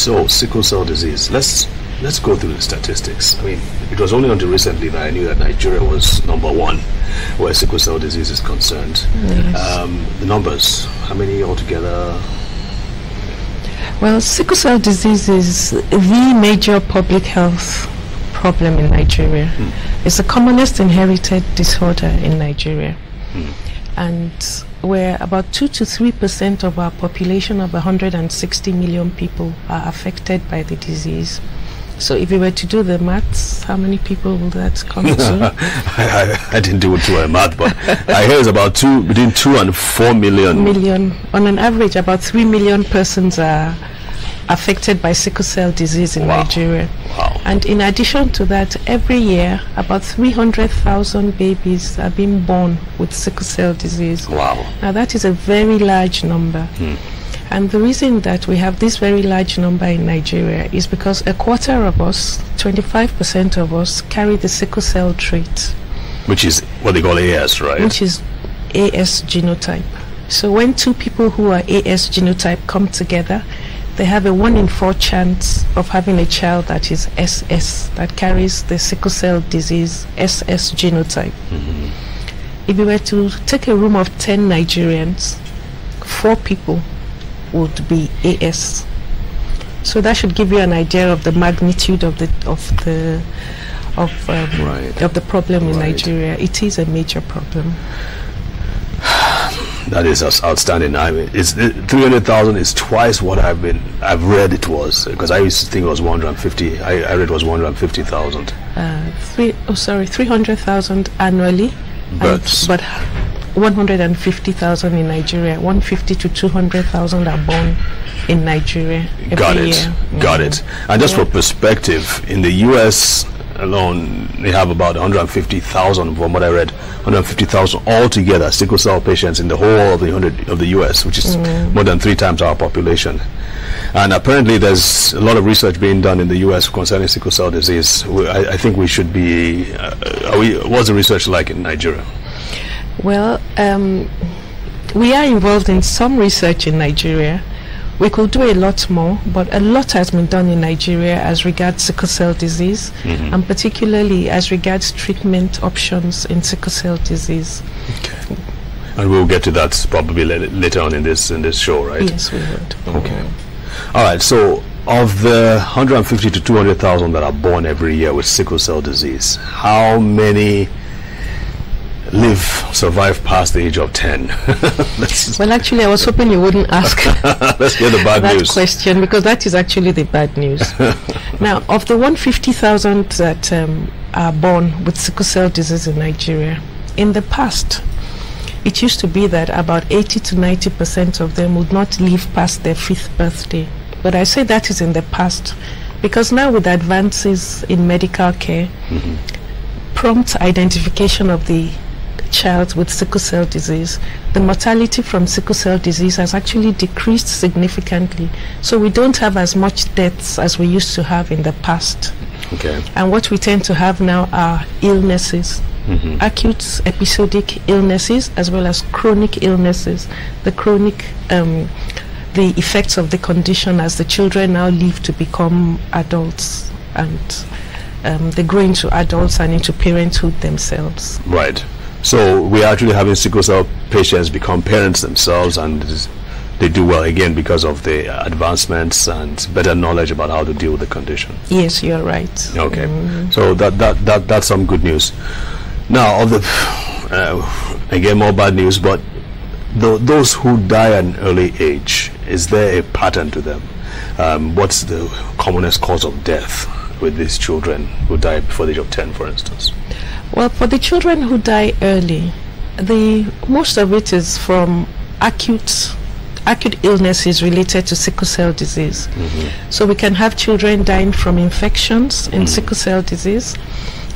So, sickle cell disease. Let's go through the statistics. I mean, it was only until recently that I knew that Nigeria was number one where sickle cell disease is concerned. Yes. The numbers, how many altogether? Well, sickle cell disease is the major public health problem in Nigeria. It's the commonest inherited disorder in Nigeria. And where about 2 to 3% of our population of 160 million people are affected by the disease. So if you were to do the maths, how many people will that come to? I didn't do it to math, but I hear it's about between 2 and 4 million. On an average, about 3 million persons are affected by sickle cell disease in Nigeria. Wow. And in addition to that, every year, about 300,000 babies are being born with sickle cell disease. Wow. Now that is a very large number. And the reason that we have this very large number in Nigeria is because a quarter of us, 25% of us, carry the sickle cell trait. Which is what they call AS, right? Which is AS genotype. So when two people who are AS genotype come together, they have a 1 in 4 chance of having a child that is SS, that carries the sickle cell disease SS genotype. If you were to take a room of 10 Nigerians, 4 people would be AS. So that should give you an idea of the magnitude of the problem in Nigeria. It is a major problem. That is outstanding. I mean, 300,000 is twice what I've read it was, because I used to think it was 150. I read it was 150,000. 300,000 annually, but 150,000 in Nigeria. 150 to 200,000 are born in Nigeria every year. Got it. And just for perspective, in the U.S. alone, they have about 150,000, from what I read, 150,000 altogether sickle cell patients in the whole of the U.S., which is more than 3 times our population. And apparently there's a lot of research being done in the U.S. concerning sickle cell disease. I think we should be, what's the research like in Nigeria? Well, we are involved in some research in Nigeria. We could do a lot more, but a lot has been done in Nigeria as regards sickle cell disease, and particularly as regards treatment options in sickle cell disease. Okay. And we'll get to that probably later on in this show, right? Yes, we would. Okay. All right. So, of the 150 to 200,000 that are born every year with sickle cell disease, how many survive past the age of 10? Well, actually, I was hoping you wouldn't ask Let's hear the bad that news. question, because that is actually the bad news. Now, of the 150,000 that are born with sickle cell disease in Nigeria, in the past, it used to be that about 80 to 90% of them would not live past their 5th birthday. But I say that is in the past, because now with advances in medical care, prompt identification of the child with sickle cell disease, the mortality from sickle cell disease has actually decreased significantly. So we don't have as much deaths as we used to have in the past. Okay. And what we tend to have now are illnesses, acute episodic illnesses, as well as chronic illnesses. The chronic, the effects of the condition as the children now live to become adults, and they grow into adults and into parenthood themselves. Right. So we're actually having sickle cell patients become parents themselves, and they do well again because of the advancements and better knowledge about how to deal with the condition. Yes, you're right. Okay. So that's some good news. Now, of the again, more bad news, but those who die at an early age, is there a pattern to them? What's the commonest cause of death with these children who die before the age of 10, for instance? Well, for the children who die early, most of it is from acute illnesses related to sickle cell disease. So we can have children dying from infections in sickle cell disease.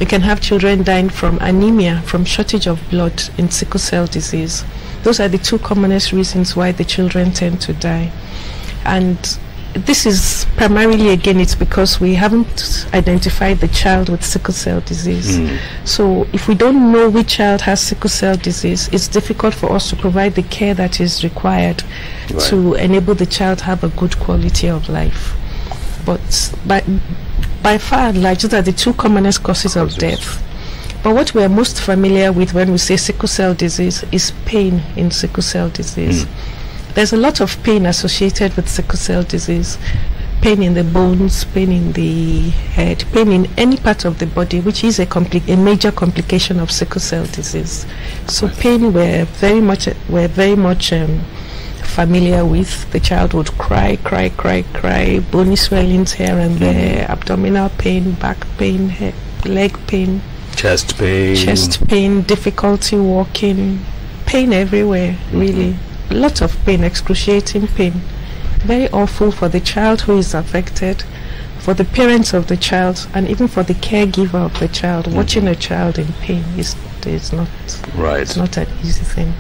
We can have children dying from anemia, from shortage of blood in sickle cell disease. Those are the 2 commonest reasons why the children tend to die. And this is primarily, again, it's because we haven't identified the child with sickle cell disease. So if we don't know which child has sickle cell disease, it's difficult for us to provide the care that is required to enable the child have a good quality of life. but by far and large, these are the two commonest causes of death. But what we are most familiar with when we say sickle cell disease is pain in sickle cell disease. There's a lot of pain associated with sickle cell disease. Pain in the bones, pain in the head, pain in any part of the body, which is a major complication of sickle cell disease. So pain we're very much familiar with. The child would cry, bony swellings here and there, abdominal pain, back pain, leg pain, chest pain, difficulty walking, pain everywhere, really. A lot of pain, excruciating pain. Very awful for the child who is affected, for the parents of the child, and even for the caregiver of the child. Watching a child in pain is not right. It's not an easy thing.